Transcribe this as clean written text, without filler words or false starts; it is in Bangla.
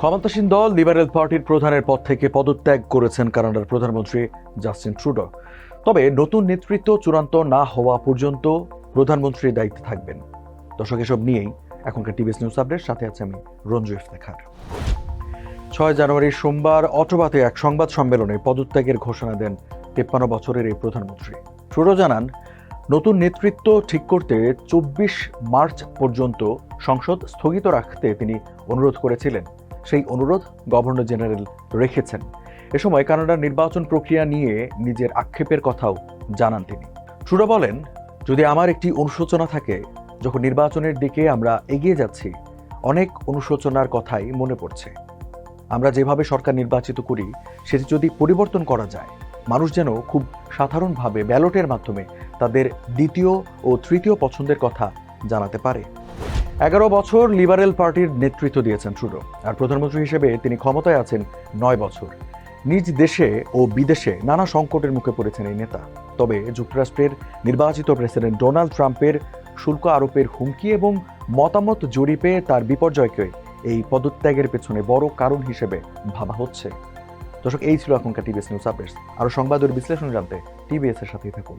ক্ষমতাসীন দল লিবারেল পার্টির প্রধানের পদ থেকে পদত্যাগ করেছেন কানাডার প্রধানমন্ত্রী জাস্টিন ট্রুডো। তবে নতুন নেতৃত্ব চূড়ান্ত না হওয়া পর্যন্ত প্রধানমন্ত্রীর দায়িত্বে থাকবেন। দর্শক, এসব নিয়েই এখনকার টিভিএস নিউজ আপডেট, সাথে আছে আমি রঞ্জু ইফতেখার। 6 জানুয়ারি সোমবার অটোবাতে এক সংবাদ সম্মেলনে পদত্যাগের ঘোষণা দেন 53 বছরের এই প্রধানমন্ত্রী। ট্রুডো জানান, নতুন নেতৃত্ব ঠিক করতে 24 মার্চ পর্যন্ত সংসদ স্থগিত রাখতে তিনি অনুরোধ করেছিলেন। সেই অনুরোধ গভর্নর জেনারেল রেখেছেন। এ সময় কানাডার নির্বাচন প্রক্রিয়া নিয়ে নিজের আক্ষেপের কথাও জানান তিনি। ট্রুডো বলেন, যদি আমার একটি অনুশোচনা থাকে, যখন নির্বাচনের দিকে আমরা এগিয়ে যাচ্ছি, অনেক অনুশোচনার কথাই মনে পড়ছে। আমরা যেভাবে সরকার নির্বাচিত করি সেটি যদি পরিবর্তন করা যায়, মানুষ যেন খুব সাধারণভাবে ব্যালটের মাধ্যমে তাদের দ্বিতীয় ও তৃতীয় পছন্দের কথা জানাতে পারে। 11 বছর লিবারেল পার্টির নেতৃত্ব দিয়েছেন ট্রুডো, আর প্রধানমন্ত্রী হিসেবে তিনি ক্ষমতায় আছেন 9 বছর। নিজ দেশে ও বিদেশে নানা সংকটের মুখে পড়েছেন এই নেতা। তবে যুক্তরাষ্ট্রের নির্বাচিত প্রেসিডেন্ট ডোনাল্ড ট্রাম্পের শুল্ক আরোপের হুমকি এবং মতামত জরিপে তার বিপর্যয়কে এই পদত্যাগের পেছনে বড় কারণ হিসেবে ভাবা হচ্ছে। দর্শক, এই ছিল এখনকার টিভিএস নিউজ আপডেটস। আরও সংবাদের বিশ্লেষণ জানতে টিভিএস এর সাথেই থাকুন।